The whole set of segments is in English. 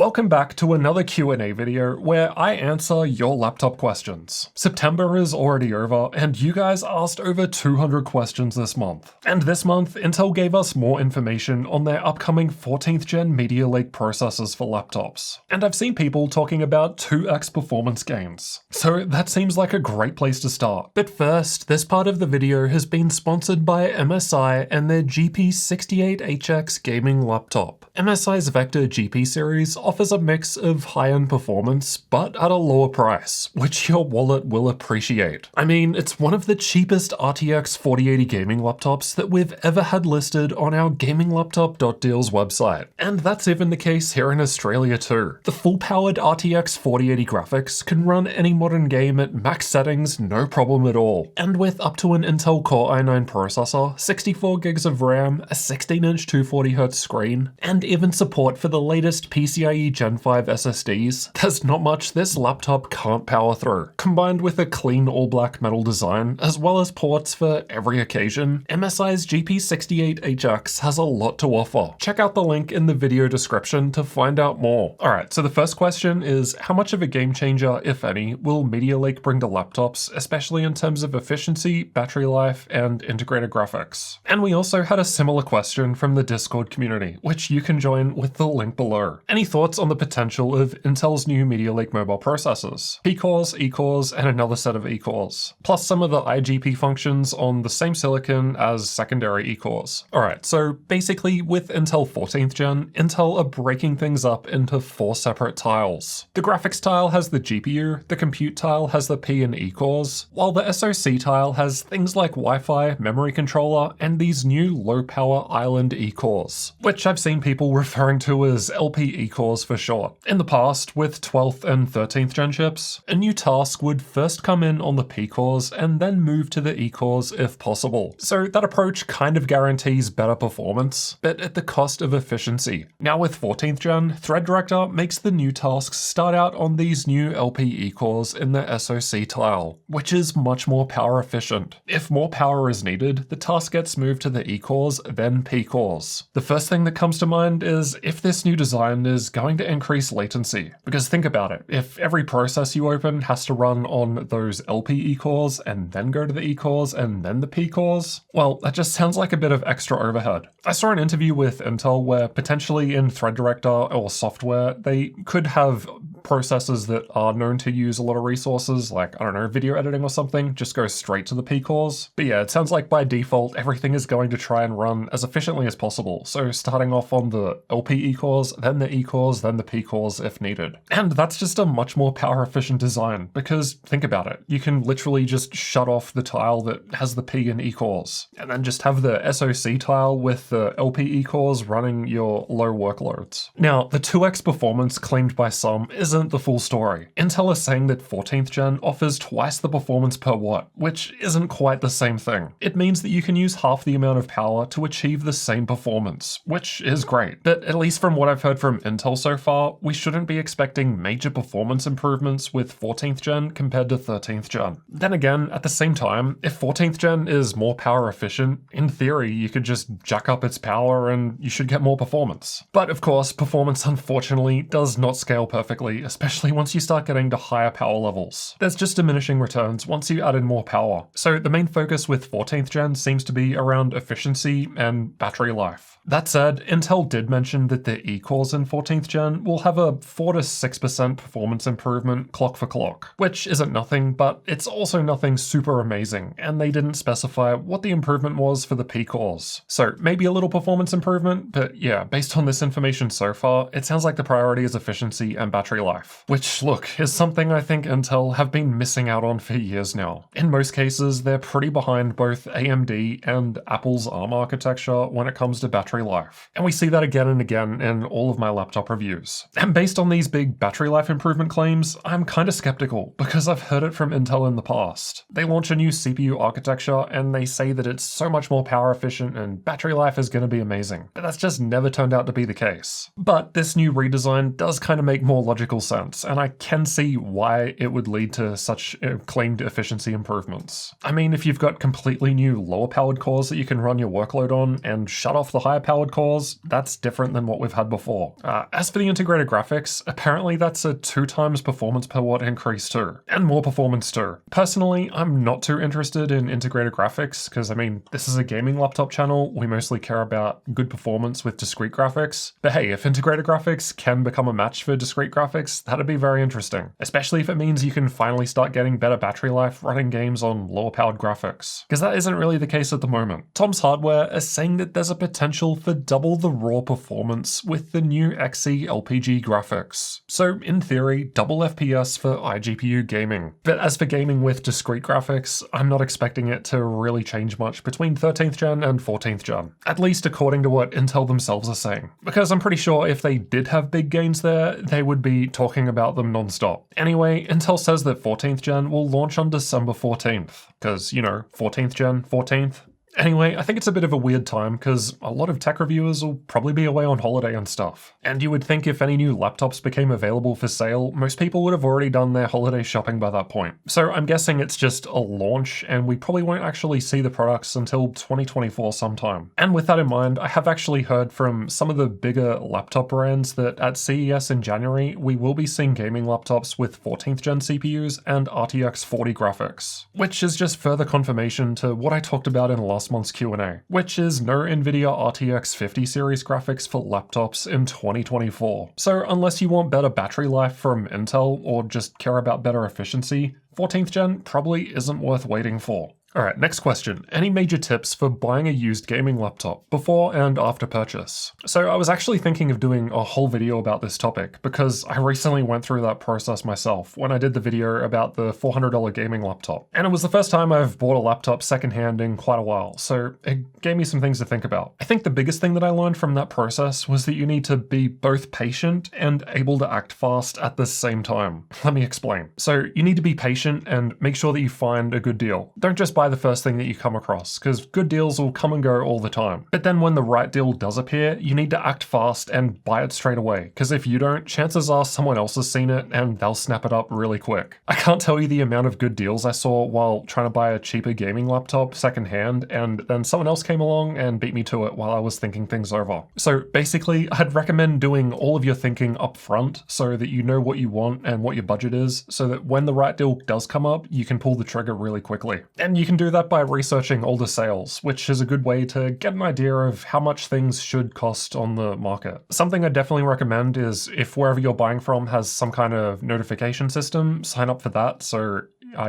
Welcome back to another Q&A video where I answer your laptop questions. September is already over and you guys asked over 200 questions this month. And this month, Intel gave us more information on their upcoming 14th gen Media Lake processors for laptops. And I've seen people talking about 2x performance gains. So that seems like a great place to start. But first, this part of the video has been sponsored by MSI and their GP68HX gaming laptop. MSI's Vector GP series offers a mix of high-end performance, but at a lower price, which your wallet will appreciate. I mean, it's one of the cheapest RTX 4080 gaming laptops that we've ever had listed on our gaminglaptop.deals website. And that's even the case here in Australia too. The full-powered RTX 4080 graphics can run any modern game at max settings no problem at all. And with up to an Intel Core i9 processor, 64 gigs of RAM, a 16-inch 240Hz screen, and even support for the latest PCIe Gen 5 SSDs, there's not much this laptop can't power through. Combined with a clean all-black metal design, as well as ports for every occasion, MSI's GP68HX has a lot to offer. Check out the link in the video description to find out more. Alright, so the first question is, how much of a game changer, if any, will Media Lake bring to laptops, especially in terms of efficiency, battery life, and integrated graphics? And we also had a similar question from the Discord community, which you can join with the link below. Any thoughts on the potential of Intel's new Media Lake mobile processors? P-cores, E-cores, and another set of E-cores, plus some of the IGP functions on the same silicon as secondary E-cores. Alright, so basically with Intel 14th gen, Intel are breaking things up into 4 separate tiles. The graphics tile has the GPU, the compute tile has the P and E-cores, while the SoC tile has things like Wi-Fi, memory controller, and these new low-power island E-cores, which I've seen people referring to as LP E-cores for short. In the past, with 12th and 13th gen chips, a new task would first come in on the P-cores and then move to the E-cores if possible. So that approach kind of guarantees better performance, but at the cost of efficiency. Now with 14th gen, ThreadDirector makes the new tasks start out on these new LP E-cores in the SoC tile, which is much more power efficient. If more power is needed, the task gets moved to the E-cores, then P-cores. The first thing that comes to mind is if this new design is going to increase latency. Because think about it, if every process you open has to run on those LP E-cores and then go to the E-cores and then the P-cores, well, that just sounds like a bit of extra overhead. I saw an interview with Intel where potentially in ThreadDirector or software, they could have processes that are known to use a lot of resources, like, I don't know, video editing or something, just go straight to the P-cores. But yeah, it sounds like by default, everything is going to try and run as efficiently as possible. So starting off on the LP E-cores, then the E-cores, then the P-cores if needed. And that's just a much more power efficient design, because think about it, you can literally just shut off the tile that has the P and E-cores, and then just have the SoC tile with the LP E-cores running your low workloads. Now, the 2x performance claimed by some isn't the full story. Intel is saying that 14th gen offers twice the performance per watt, which isn't quite the same thing. It means that you can use half the amount of power to achieve the same performance, which is great. But at least from what I've heard from Intel so far, we shouldn't be expecting major performance improvements with 14th gen compared to 13th gen. Then again, at the same time, if 14th gen is more power efficient, in theory you could just jack up its power and you should get more performance. But of course, performance unfortunately does not scale perfectly, especially once you start getting to higher power levels. There's just diminishing returns once you add in more power. So the main focus with 14th gen seems to be around efficiency and battery life. That said, Intel did mention that the E-cores in 14th gen will have a 4 to 6% performance improvement clock for clock, which isn't nothing, but it's also nothing super amazing, and they didn't specify what the improvement was for the P-cores. So maybe a little performance improvement, but yeah, based on this information so far, it sounds like the priority is efficiency and battery life, which, look, is something I think Intel have been missing out on for years now. In most cases, they're pretty behind both AMD and Apple's ARM architecture when it comes to battery life. And we see that again and again in all of my laptop reviews. And based on these big battery life improvement claims, I'm kind of skeptical because I've heard it from Intel in the past. They launch a new CPU architecture and they say that it's so much more power efficient and battery life is going to be amazing. But that's just never turned out to be the case. But this new redesign does kind of make more logical sense, and I can see why it would lead to such claimed efficiency improvements. I mean, if you've got completely new lower powered cores that you can run your workload on and shut off the higher AI-powered cores, that's different than what we've had before. As for the integrated graphics, apparently that's a 2 times performance per watt increase too, and more performance too. Personally, I'm not too interested in integrated graphics, because I mean, this is a gaming laptop channel, we mostly care about good performance with discrete graphics. But hey, if integrated graphics can become a match for discrete graphics, that'd be very interesting. Especially if it means you can finally start getting better battery life running games on lower powered graphics. Because that isn't really the case at the moment. Tom's Hardware is saying that there's a potential for double the raw performance with the new Xe LPG graphics. So in theory, double FPS for iGPU gaming. But as for gaming with discrete graphics, I'm not expecting it to really change much between 13th gen and 14th gen. At least according to what Intel themselves are saying. Because I'm pretty sure if they did have big gains there, they would be talking about them non-stop. Anyway, Intel says that 14th gen will launch on December 14th. Because, you know, 14th gen, 14th. Anyway, I think it's a bit of a weird time because a lot of tech reviewers will probably be away on holiday and stuff. And you would think if any new laptops became available for sale, most people would have already done their holiday shopping by that point. So I'm guessing it's just a launch and we probably won't actually see the products until 2024 sometime. And with that in mind, I have actually heard from some of the bigger laptop brands that at CES in January, we will be seeing gaming laptops with 14th gen CPUs and RTX 40 graphics, which is just further confirmation to what I talked about in last month's Q&A, which is no NVIDIA RTX 50 series graphics for laptops in 2024. So unless you want better battery life from Intel or just care about better efficiency, 14th gen probably isn't worth waiting for. Alright, next question. Any major tips for buying a used gaming laptop before and after purchase? So I was actually thinking of doing a whole video about this topic because I recently went through that process myself when I did the video about the $400 gaming laptop. And it was the first time I've bought a laptop secondhand in quite a while, so it gave me some things to think about. I think the biggest thing that I learned from that process was that you need to be both patient and able to act fast at the same time. Let me explain. So you need to be patient and make sure that you find a good deal. Don't just buy the first thing that you come across, because good deals will come and go all the time. But then when the right deal does appear, you need to act fast and buy it straight away, because if you don't, chances are someone else has seen it and they'll snap it up really quick. I can't tell you the amount of good deals I saw while trying to buy a cheaper gaming laptop secondhand, and then someone else came along and beat me to it while I was thinking things over. So basically, I'd recommend doing all of your thinking up front so that you know what you want and what your budget is, so that when the right deal does come up, you can pull the trigger really quickly. And you can do that by researching older sales, which is a good way to get an idea of how much things should cost on the market. Something I definitely recommend is if wherever you're buying from has some kind of notification system, sign up for that so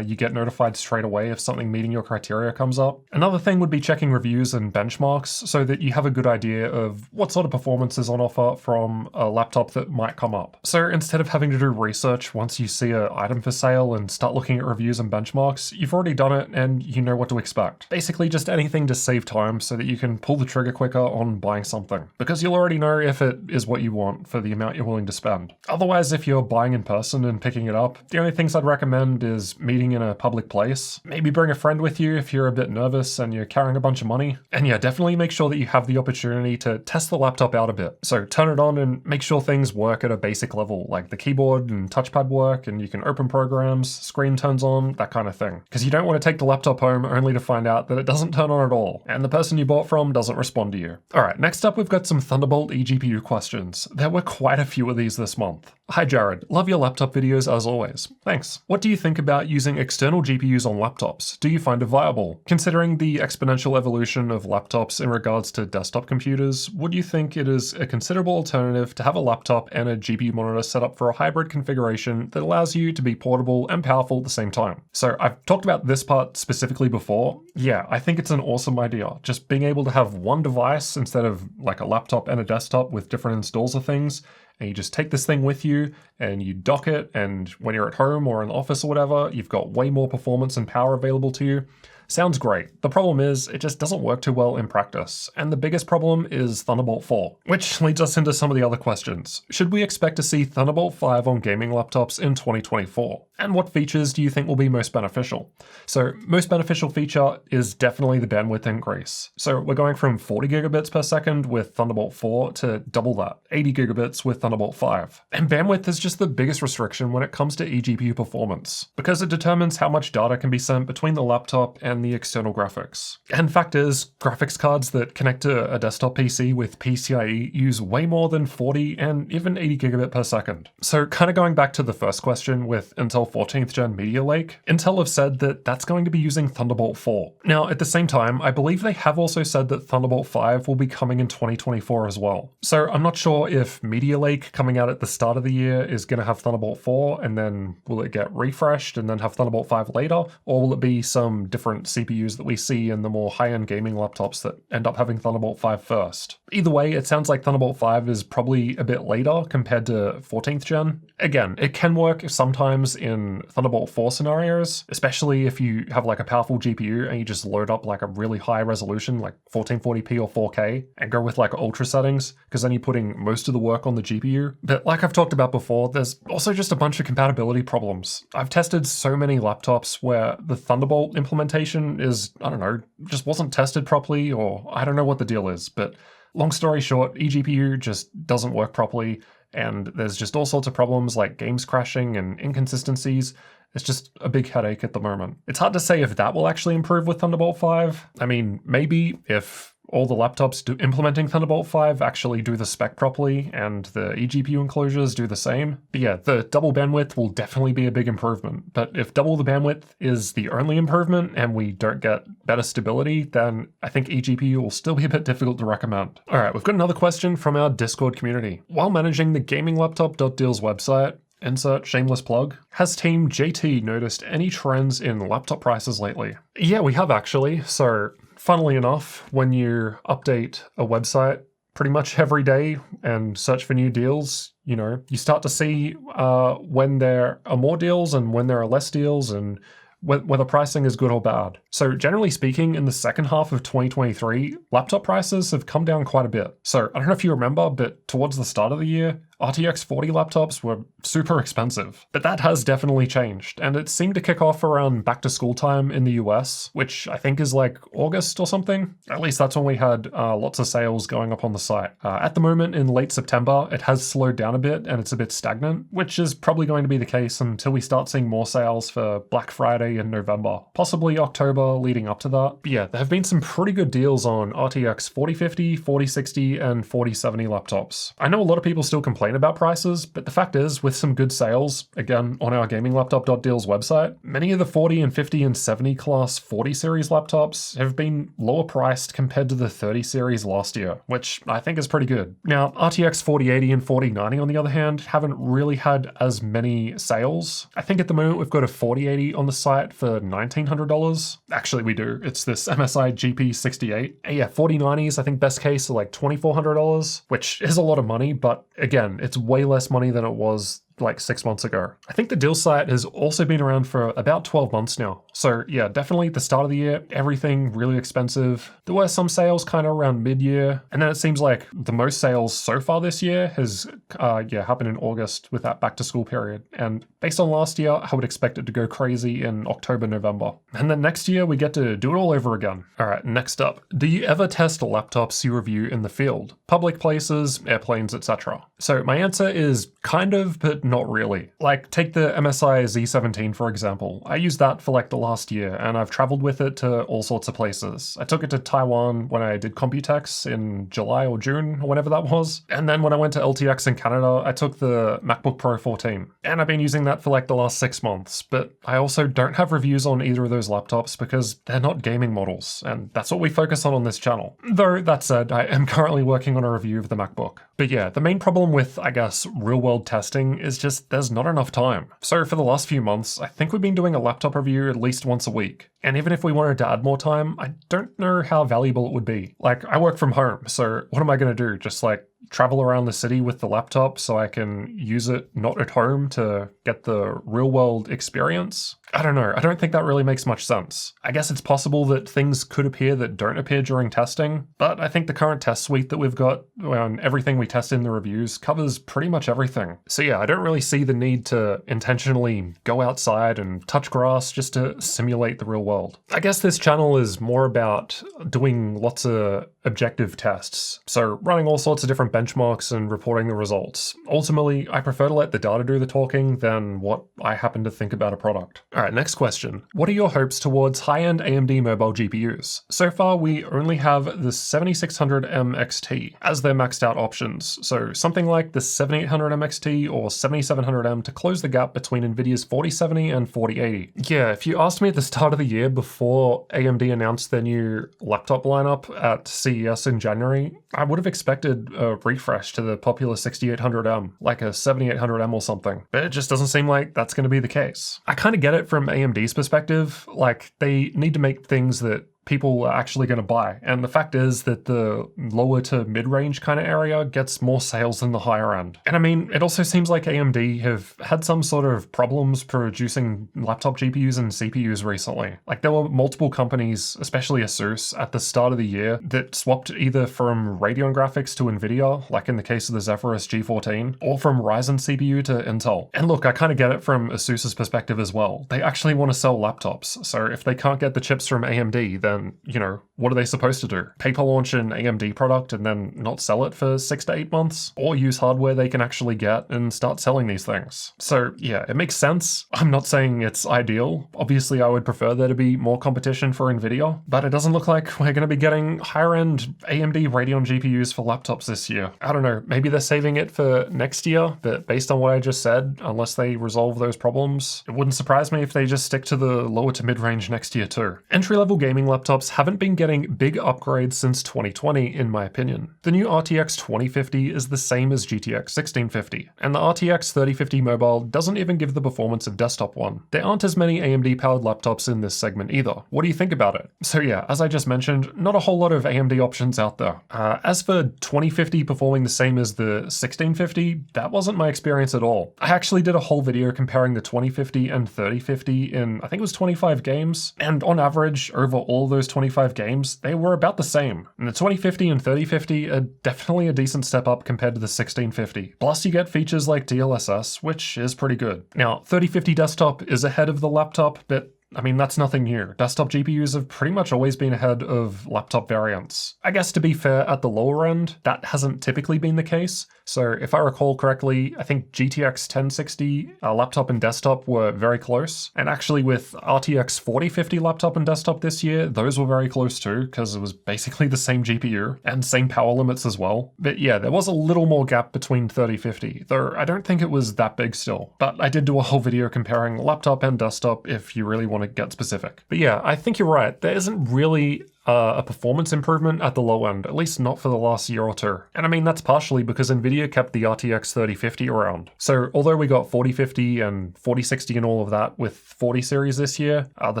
you get notified straight away if something meeting your criteria comes up. Another thing would be checking reviews and benchmarks so that you have a good idea of what sort of performance is on offer from a laptop that might come up. So instead of having to do research once you see an item for sale and start looking at reviews and benchmarks, you've already done it and you know what to expect. Basically just anything to save time so that you can pull the trigger quicker on buying something, because you'll already know if it is what you want for the amount you're willing to spend. Otherwise, if you're buying in person and picking it up, the only things I'd recommend is meeting in a public place. Maybe bring a friend with you if you're a bit nervous and you're carrying a bunch of money. And yeah, definitely make sure that you have the opportunity to test the laptop out a bit. So turn it on and make sure things work at a basic level, like the keyboard and touchpad work and you can open programs, screen turns on, that kind of thing. Because you don't want to take the laptop home only to find out that it doesn't turn on at all, and the person you bought from doesn't respond to you. Alright, next up we've got some Thunderbolt eGPU questions. There were quite a few of these this month. Hi Jared, love your laptop videos as always. Thanks. What do you think about using external GPUs on laptops? Do you find it viable? Considering the exponential evolution of laptops in regards to desktop computers, would you think it is a considerable alternative to have a laptop and a GPU monitor set up for a hybrid configuration that allows you to be portable and powerful at the same time? So I've talked about this part specifically before. Yeah, I think it's an awesome idea. Just being able to have one device instead of like a laptop and a desktop with different installs of things, and you just take this thing with you and you dock it, and when you're at home or in the office or whatever, you've got way more performance and power available to you. Sounds great. The problem is it just doesn't work too well in practice. And the biggest problem is Thunderbolt 4, which leads us into some of the other questions. Should we expect to see Thunderbolt 5 on gaming laptops in 2024? And what features do you think will be most beneficial? So most beneficial feature is definitely the bandwidth increase. So we're going from 40 gigabits per second with Thunderbolt 4 to double that, 80 gigabits with Thunderbolt 5. And bandwidth is just the biggest restriction when it comes to eGPU performance, because it determines how much data can be sent between the laptop and the external graphics. And fact is, graphics cards that connect to a desktop PC with PCIe use way more than 40 and even 80 gigabit per second. So kind of going back to the first question with Intel 14th Gen Media Lake, Intel have said that that's going to be using Thunderbolt 4. Now, at the same time, I believe they have also said that Thunderbolt 5 will be coming in 2024 as well. So I'm not sure if Media Lake coming out at the start of the year is going to have Thunderbolt 4 and then will it get refreshed and then have Thunderbolt 5 later, or will it be some different CPUs that we see in the more high-end gaming laptops that end up having Thunderbolt 5 first? Either way, it sounds like Thunderbolt 5 is probably a bit later compared to 14th Gen. Again, it can work sometimes in Thunderbolt 4 scenarios, especially if you have like a powerful GPU and you just load up like a really high resolution, like 1440p or 4K, and go with like ultra settings, because then you're putting most of the work on the GPU. But like I've talked about before, there's also just a bunch of compatibility problems. I've tested so many laptops where the Thunderbolt implementation is, I don't know, just wasn't tested properly, or I don't know what the deal is, but long story short, eGPU just doesn't work properly, and there's just all sorts of problems like games crashing and inconsistencies. It's just a big headache at the moment. It's hard to say if that will actually improve with Thunderbolt 5. I mean, maybe if all the laptops implementing Thunderbolt 5 actually do the spec properly and the eGPU enclosures do the same. But yeah, the double bandwidth will definitely be a big improvement. But if double the bandwidth is the only improvement and we don't get better stability, then I think eGPU will still be a bit difficult to recommend. All right, we've got another question from our Discord community. While managing the GamingLaptop.deals website, insert shameless plug, has Team JT noticed any trends in laptop prices lately? Yeah, we have actually. So funnily enough, when you update a website pretty much every day and search for new deals, you know, you start to see when there are more deals and when there are less deals and whether pricing is good or bad. So generally speaking, in the second half of 2023, laptop prices have come down quite a bit. So I don't know if you remember, but towards the start of the year, RTX 40 laptops were super expensive. But that has definitely changed, and it seemed to kick off around back to school time in the US, which I think is like August or something. At least that's when we had lots of sales going up on the site. At the moment in late September, it has slowed down a bit and it's a bit stagnant, which is probably going to be the case until we start seeing more sales for Black Friday in November, possibly October leading up to that. But yeah, there have been some pretty good deals on RTX 4050, 4060, and 4070 laptops. I know a lot of people still complain about prices, but the fact is, with some good sales, again, on our GamingLaptop.deals website, many of the 40 and 50 and 70 class 40 series laptops have been lower priced compared to the 30 series last year, which I think is pretty good. Now, RTX 4080 and 4090, on the other hand, haven't really had as many sales. I think at the moment we've got a 4080 on the site for $1,900. Actually, we do. It's this MSI GP68. Yeah, 4090s, I think best case are like $2,400, which is a lot of money, but again, it's way less money than it was like 6 months ago. I think the deal site has also been around for about 12 months now. So yeah, definitely at the start of the year, everything really expensive. There were some sales kind of around mid-year, and then it seems like the most sales so far this year has happened in August with that back to school period. And based on last year, I would expect it to go crazy in October, November. And then next year, we get to do it all over again. All right, next up. Do you ever test laptops you review in the field? Public places, airplanes, etc. So my answer is kind of, but not really. Like, take the MSI Z17 for example. I used that for like the last year, and I've traveled with it to all sorts of places. I took it to Taiwan when I did Computex in July or June, or whenever that was. And then when I went to LTX in Canada, I took the MacBook Pro 14. And I've been using that for like the last 6 months. But I also don't have reviews on either of those laptops because they're not gaming models, and that's what we focus on this channel. Though, that said, I am currently working on a review of the MacBook. But yeah, the main problem with, I guess, real-world testing is just there's not enough time. So for the last few months, I think we've been doing a laptop review at least once a week. And even if we wanted to add more time, I don't know how valuable it would be. Like, I work from home, so what am I going to do? Just like travel around the city with the laptop so I can use it not at home to get the real world experience. I don't know, I don't think that really makes much sense. I guess it's possible that things could appear that don't appear during testing, but I think the current test suite that we've got, and everything we test in the reviews, covers pretty much everything. So yeah, I don't really see the need to intentionally go outside and touch grass just to simulate the real world. I guess this channel is more about doing lots of objective tests, so running all sorts of different benchmarks and reporting the results. Ultimately, I prefer to let the data do the talking than what I happen to think about a product. Alright, next question. What are your hopes towards high-end AMD mobile GPUs? So far, we only have the 7600M XT as their maxed out options, so something like the 7800M XT or 7700M to close the gap between Nvidia's 4070 and 4080. Yeah, if you asked me at the start of the year before AMD announced their new laptop lineup at CES in January, I would have expected a refresh to the popular 6800M, like a 7800M or something, but it just doesn't seem like that's going to be the case. I kind of get it from AMD's perspective, like they need to make things that people are actually going to buy. And the fact is that the lower to mid-range kind of area gets more sales than the higher end. And I mean, it also seems like AMD have had some sort of problems producing laptop GPUs and CPUs recently. Like there were multiple companies, especially Asus, at the start of the year that swapped either from Radeon graphics to Nvidia, like in the case of the Zephyrus G14, or from Ryzen CPU to Intel. And look, I kind of get it from Asus's perspective as well. They actually want to sell laptops, so if they can't get the chips from AMD, then, you know, what are they supposed to do? Paper launch an AMD product and then not sell it for 6 to 8 months? Or use hardware they can actually get and start selling these things? So yeah, it makes sense. I'm not saying it's ideal. Obviously, I would prefer there to be more competition for Nvidia, but it doesn't look like we're going to be getting higher-end AMD Radeon GPUs for laptops this year. I don't know, maybe they're saving it for next year, but based on what I just said, unless they resolve those problems, it wouldn't surprise me if they just stick to the lower to mid-range next year too. Entry-level gaming laptops haven't been getting big upgrades since 2020, in my opinion. The new RTX 2050 is the same as GTX 1650, and the RTX 3050 Mobile doesn't even give the performance of desktop one. There aren't as many AMD-powered laptops in this segment either. What do you think about it? So yeah, as I just mentioned, not a whole lot of AMD options out there. As for 2050 performing the same as the 1650, that wasn't my experience at all. I actually did a whole video comparing the 2050 and 3050 in, I think it was 25 games, and on average, over all those 25 games, they were about the same. And the 2050 and 3050 are definitely a decent step up compared to the 1650. Plus you get features like DLSS, which is pretty good. Now, 3050 desktop is ahead of the laptop, but I mean, that's nothing new. Desktop GPUs have pretty much always been ahead of laptop variants. I guess to be fair, at the lower end, that hasn't typically been the case. So if I recall correctly, I think GTX 1060 laptop and desktop were very close. And actually with RTX 4050 laptop and desktop this year, those were very close too, because it was basically the same GPU and same power limits as well. But yeah, there was a little more gap between 3050, though I don't think it was that big still. But I did do a whole video comparing laptop and desktop if you really want to get specific. But yeah, I think you're right. There isn't really a performance improvement at the low end, at least not for the last year or two. And I mean, that's partially because Nvidia kept the RTX 3050 around. So although we got 4050 and 4060 and all of that with 40 series this year, the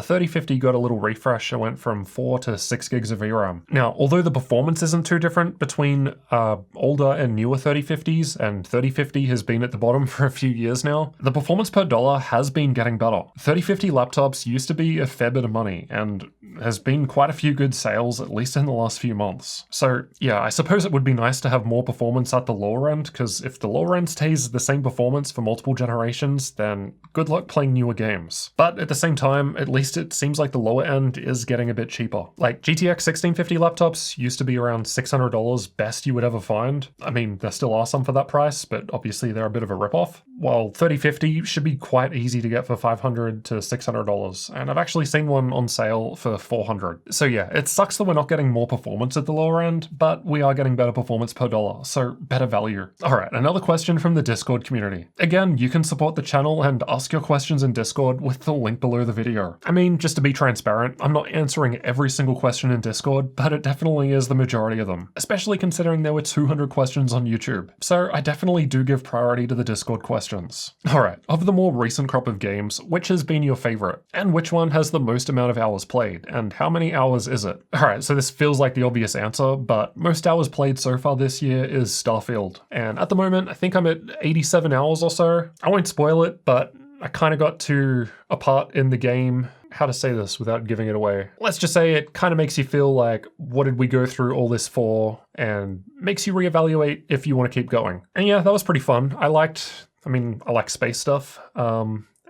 3050 got a little refresh and went from 4 to 6 gigs of VRAM. Now, although the performance isn't too different between older and newer 3050s, and 3050 has been at the bottom for a few years now, the performance per dollar has been getting better. 3050 laptops used to be a fair bit of money, and has been quite a few good sales, at least in the last few months. So yeah, I suppose it would be nice to have more performance at the lower end, because if the lower end stays the same performance for multiple generations, then good luck playing newer games. But at the same time, at least it seems like the lower end is getting a bit cheaper. Like GTX 1650 laptops used to be around $600 best you would ever find. I mean, there still are some for that price, but obviously they're a bit of a ripoff. While 3050 should be quite easy to get for $500 to $600, and I've actually seen one on sale for $400. So yeah, it sucks that we're not getting more performance at the lower end, but we are getting better performance per dollar, so better value. Alright, another question from the Discord community. Again, you can support the channel and ask your questions in Discord with the link below the video. I mean, just to be transparent, I'm not answering every single question in Discord, but it definitely is the majority of them, especially considering there were 200 questions on YouTube. So I definitely do give priority to the Discord questions. Alright, of the more recent crop of games, which has been your favorite? And which one has the most amount of hours played? and how many hours is it? Alright, so this feels like the obvious answer, but most hours played so far this year is Starfield. And at the moment, I think I'm at 87 hours or so. I won't spoil it, but I kind of got to a part in the game. How to say this without giving it away? Let's just say it kind of makes you feel like, what did we go through all this for? And makes you reevaluate if you want to keep going. And yeah, that was pretty fun. I like space stuff.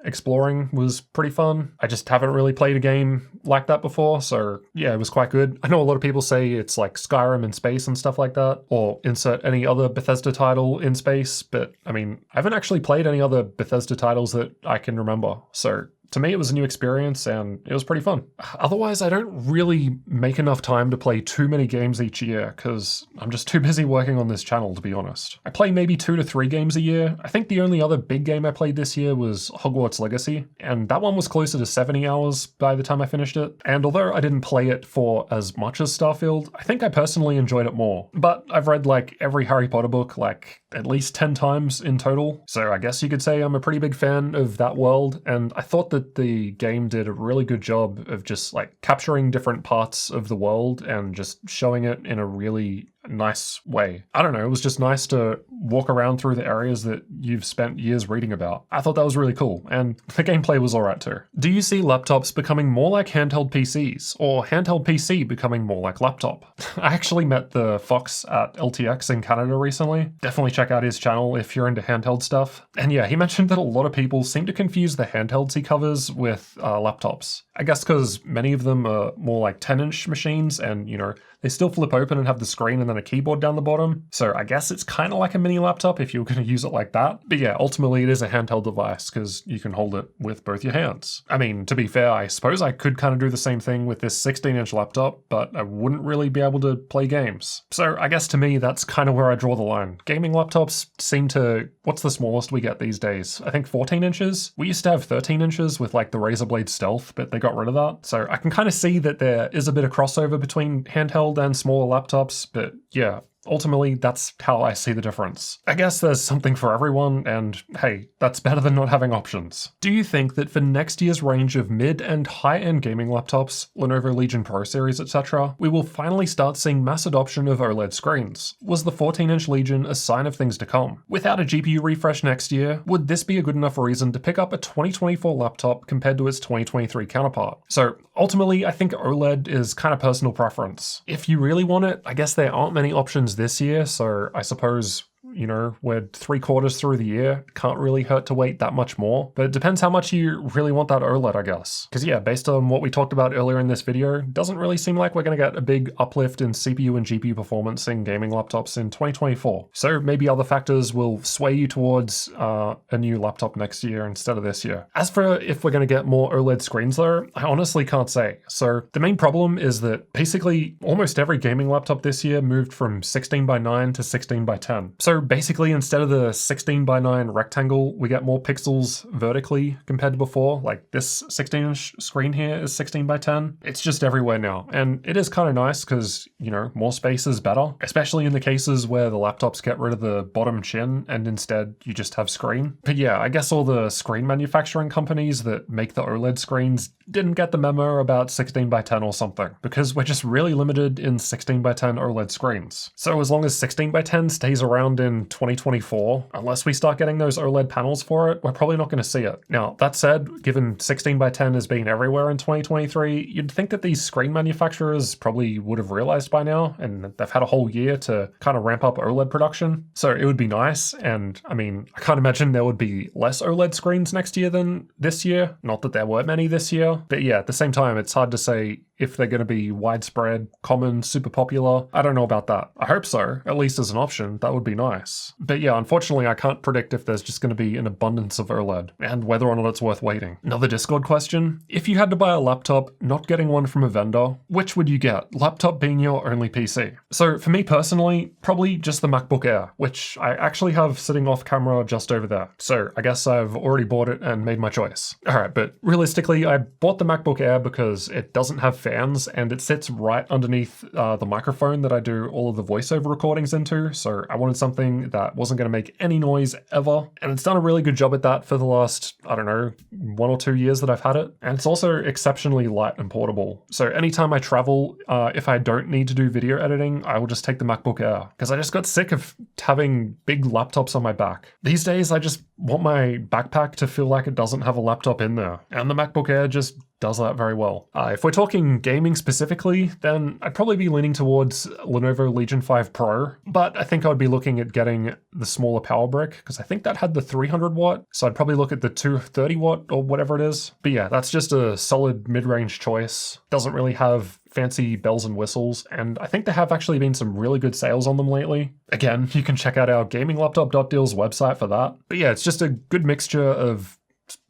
Exploring was pretty fun. I just haven't really played a game like that before, so yeah, it was quite good. I know a lot of people say it's like Skyrim in space and stuff like that, or insert any other Bethesda title in space, but I haven't actually played any other Bethesda titles that I can remember, so to me, it was a new experience and it was pretty fun. Otherwise, I don't really make enough time to play too many games each year because I'm just too busy working on this channel, to be honest. I play maybe 2 to 3 games a year. I think the only other big game I played this year was Hogwarts Legacy, and that one was closer to 70 hours by the time I finished it. And although I didn't play it for as much as Starfield, I think I personally enjoyed it more. But I've read like every Harry Potter book like at least 10 times in total, so I guess you could say I'm a pretty big fan of that world, and I thought that the game did a really good job of just like capturing different parts of the world and just showing it in a really nice way. I don't know, it was just nice to walk around through the areas that you've spent years reading about. I thought that was really cool, and the gameplay was alright too. Do you see laptops becoming more like handheld PCs, or handheld PC becoming more like laptop? I actually met the Fox at LTX in Canada recently. Definitely check out his channel if you're into handheld stuff. And yeah, he mentioned that a lot of people seem to confuse the handhelds he covers with laptops. I guess because many of them are more like 10-inch machines and, you know, they still flip open and have the screen and then a keyboard down the bottom. So I guess it's kind of like a mini laptop if you're going to use it like that. But yeah, ultimately it is a handheld device because you can hold it with both your hands. I mean, to be fair, I suppose I could kind of do the same thing with this 16-inch laptop, but I wouldn't really be able to play games. So I guess to me, that's kind of where I draw the line. Gaming laptops seem to, what's the smallest we get these days? I think 14 inches? We used to have 13 inches with like the Razer Blade Stealth, but they got rid of that. So I can kind of see that there is a bit of crossover between handheld and smaller laptops, but yeah, ultimately, that's how I see the difference. I guess there's something for everyone, and hey, that's better than not having options. Do you think that for next year's range of mid and high-end gaming laptops, Lenovo Legion Pro series, etc., we will finally start seeing mass adoption of OLED screens? Was the 14-inch Legion a sign of things to come? Without a GPU refresh next year, would this be a good enough reason to pick up a 2024 laptop compared to its 2023 counterpart? So ultimately, I think OLED is kind of personal preference. If you really want it, I guess there aren't many options this year, so I suppose, you know, we're 3/4 through the year. Can't really hurt to wait that much more, but it depends how much you really want that OLED, I guess. Because yeah, based on what we talked about earlier in this video, it doesn't really seem like we're going to get a big uplift in CPU and GPU performance in gaming laptops in 2024. So maybe other factors will sway you towards a new laptop next year instead of this year. As for if we're going to get more OLED screens though, I honestly can't say. So the main problem is that basically almost every gaming laptop this year moved from 16:9 to 16:10. So basically, instead of the 16:9 rectangle, we get more pixels vertically compared to before. Like this 16-inch screen here is 16:10. It's just everywhere now. And it is kind of nice because, you know, more space is better, especially in the cases where the laptops get rid of the bottom chin and instead you just have screen. But yeah, I guess all the screen manufacturing companies that make the OLED screens didn't get the memo about 16:10 or something, because we're just really limited in 16:10 OLED screens. So as long as 16:10 stays around in 2024, unless we start getting those OLED panels for it, we're probably not going to see it. Now, that said, given 16:10 has been everywhere in 2023, you'd think that these screen manufacturers probably would have realized by now, and they've had a whole year to kind of ramp up OLED production. So it would be nice, and I mean, I can't imagine there would be less OLED screens next year than this year. Not that there were many this year, but yeah, at the same time, it's hard to say if they're going to be widespread, common, super popular. I don't know about that. I hope so, at least as an option. That would be nice. But yeah, unfortunately, I can't predict if there's just going to be an abundance of OLED and whether or not it's worth waiting. Another Discord question. If you had to buy a laptop, not getting one from a vendor, which would you get? Laptop being your only PC. So for me personally, probably just the MacBook Air, which I actually have sitting off camera just over there. So I guess I've already bought it and made my choice. All right, but realistically, I bought the MacBook Air because it doesn't have fan fans, and it sits right underneath the microphone that I do all of the voiceover recordings into, so I wanted something that wasn't going to make any noise ever, and it's done a really good job at that for the last, I don't know, 1 or 2 years that I've had it, and it's also exceptionally light and portable. So anytime I travel, if I don't need to do video editing, I will just take the MacBook Air, because I just got sick of having big laptops on my back. These days, I just want my backpack to feel like it doesn't have a laptop in there, and the MacBook Air just does that very well. If we're talking gaming specifically, then I'd probably be leaning towards Lenovo Legion 5 Pro, but I think I would be looking at getting the smaller power brick, because I think that had the 300 watt, so I'd probably look at the 230 watt or whatever it is. But yeah, that's just a solid mid-range choice. Doesn't really have fancy bells and whistles, and I think there have actually been some really good sales on them lately. Again, you can check out our GamingLaptop.deals website for that. But yeah, it's just a good mixture of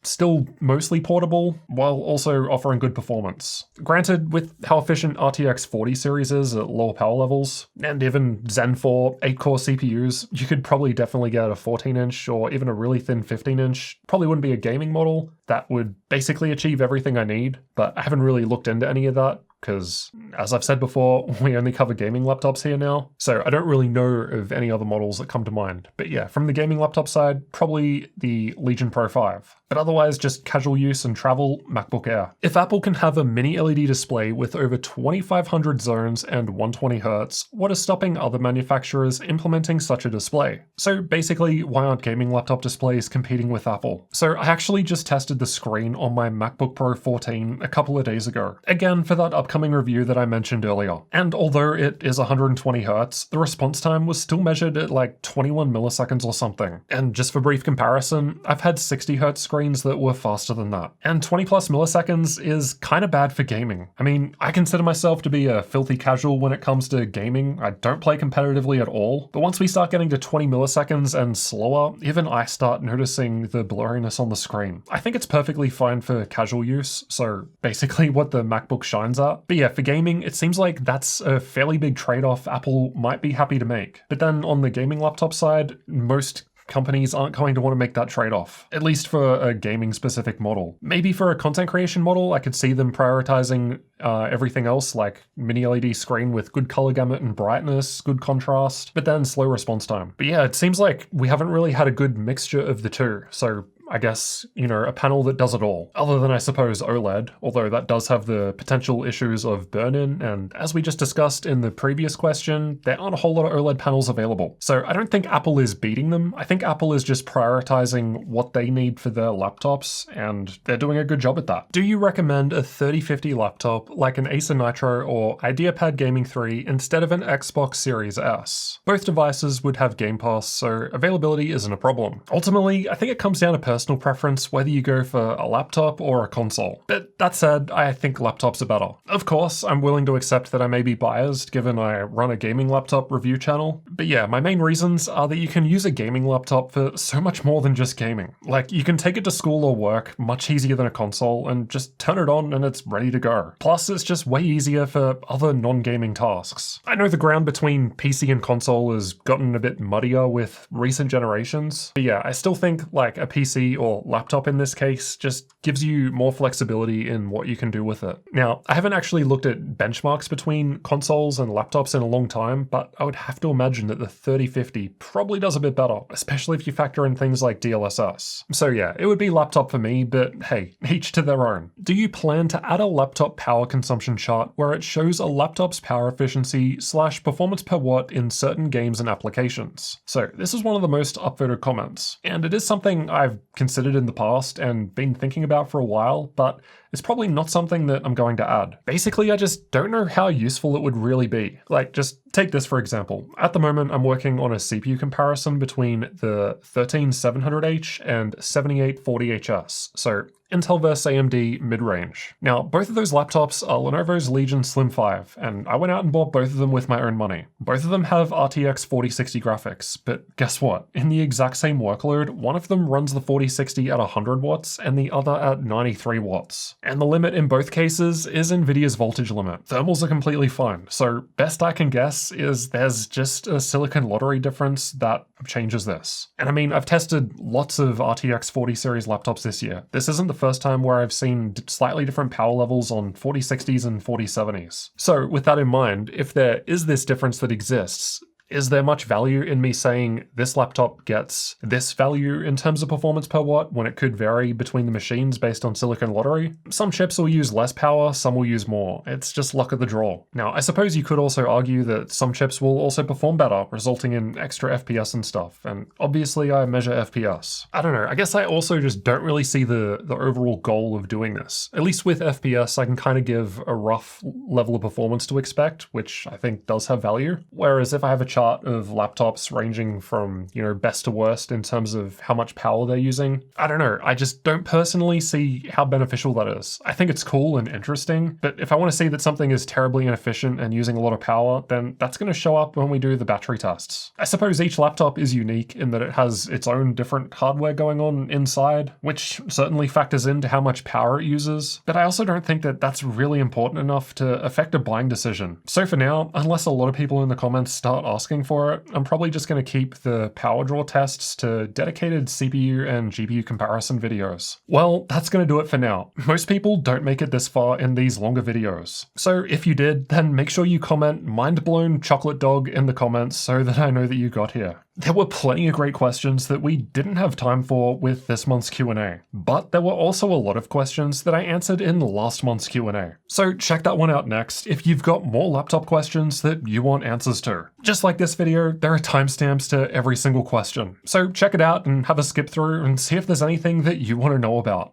still mostly portable, while also offering good performance. Granted, with how efficient RTX 40 series is at lower power levels, and even Zen 4 8-core CPUs, you could probably definitely get a 14-inch or even a really thin 15-inch. Probably wouldn't be a gaming model that would basically achieve everything I need, but I haven't really looked into any of that, because, as I've said before, we only cover gaming laptops here now, so I don't really know of any other models that come to mind. But yeah, from the gaming laptop side, probably the Legion Pro 5. But otherwise, just casual use and travel, MacBook Air. If Apple can have a mini LED display with over 2,500 zones and 120Hz, what is stopping other manufacturers implementing such a display? So basically, why aren't gaming laptop displays competing with Apple? So I actually just tested the screen on my MacBook Pro 14 a couple of days ago. Again, for that upcoming review that I mentioned earlier. And although it is 120Hz, the response time was still measured at like 21 milliseconds or something. And just for brief comparison, I've had 60Hz screens that were faster than that. And 20 plus milliseconds is kind of bad for gaming. I mean, I consider myself to be a filthy casual when it comes to gaming. I don't play competitively at all. But once we start getting to 20 milliseconds and slower, even I start noticing the blurriness on the screen. I think it's perfectly fine for casual use, so basically what the MacBook shines at. But yeah, for gaming, it seems like that's a fairly big trade-off Apple might be happy to make. But then on the gaming laptop side, most companies aren't going to want to make that trade-off, at least for a gaming-specific model. Maybe for a content creation model, I could see them prioritizing everything else, like mini LED screen with good color gamut and brightness, good contrast, but then slow response time. But yeah, it seems like we haven't really had a good mixture of the two, so I guess, you know, a panel that does it all. Other than, I suppose, OLED, although that does have the potential issues of burn-in, and as we just discussed in the previous question, there aren't a whole lot of OLED panels available. So I don't think Apple is beating them. I think Apple is just prioritizing what they need for their laptops, and they're doing a good job at that. Do you recommend a 3050 laptop like an Acer Nitro or IdeaPad Gaming 3 instead of an Xbox Series S? Both devices would have Game Pass, so availability isn't a problem. Ultimately, I think it comes down to personal preference whether you go for a laptop or a console. But that said, I think laptops are better. Of course, I'm willing to accept that I may be biased given I run a gaming laptop review channel. But yeah, my main reasons are that you can use a gaming laptop for so much more than just gaming. Like, you can take it to school or work much easier than a console and just turn it on and it's ready to go. Plus, it's just way easier for other non-gaming tasks. I know the ground between PC and console has gotten a bit muddier with recent generations, but yeah, I still think like a PC or laptop in this case just gives you more flexibility in what you can do with it. Now, I haven't actually looked at benchmarks between consoles and laptops in a long time, but I would have to imagine that the 3050 probably does a bit better, especially if you factor in things like DLSS. So yeah, it would be laptop for me, but hey, each to their own. Do you plan to add a laptop power consumption chart where it shows a laptop's power efficiency / performance per watt in certain games and applications? So this is one of the most upvoted comments, and it is something I've considered in the past and been thinking about for a while, but it's probably not something that I'm going to add. Basically, I just don't know how useful it would really be. Like, just take this for example. At the moment, I'm working on a CPU comparison between the 13700H and 7840HS, so Intel versus AMD mid-range. Now, both of those laptops are Lenovo's Legion Slim 5, and I went out and bought both of them with my own money. Both of them have RTX 4060 graphics, but guess what? In the exact same workload, one of them runs the 4060 at 100 watts and the other at 93 watts. And the limit in both cases is NVIDIA's voltage limit. Thermals are completely fine, so best I can guess is there's just a silicon lottery difference that changes this. And I mean, I've tested lots of RTX 40 series laptops this year. This isn't the first time where I've seen slightly different power levels on 4060s and 4070s. So with that in mind, if there is this difference that exists, is there much value in me saying this laptop gets this value in terms of performance per watt when it could vary between the machines based on silicon lottery? Some chips will use less power, some will use more. It's just luck of the draw. Now, I suppose you could also argue that some chips will also perform better, resulting in extra FPS and stuff, and obviously I measure FPS. I don't know, I guess I also just don't really see the overall goal of doing this. At least with FPS, I can kind of give a rough level of performance to expect, which I think does have value. Whereas if I have a chart of laptops ranging from, best to worst in terms of how much power they're using, I don't know, I just don't personally see how beneficial that is. I think it's cool and interesting, but if I want to see that something is terribly inefficient and using a lot of power, then that's going to show up when we do the battery tests. I suppose each laptop is unique in that it has its own different hardware going on inside, which certainly factors into how much power it uses, but I also don't think that that's really important enough to affect a buying decision. So for now, unless a lot of people in the comments start asking for it, I'm probably just going to keep the power draw tests to dedicated CPU and GPU comparison videos. Well, that's going to do it for now. Most people don't make it this far in these longer videos. So if you did, then make sure you comment "mindblown chocolate dog" in the comments so that I know that you got here. There were plenty of great questions that we didn't have time for with this month's Q&A, but there were also a lot of questions that I answered in last month's Q&A. So check that one out next if you've got more laptop questions that you want answers to. Just like this video, there are timestamps to every single question. So check it out and have a skip through and see if there's anything that you want to know about.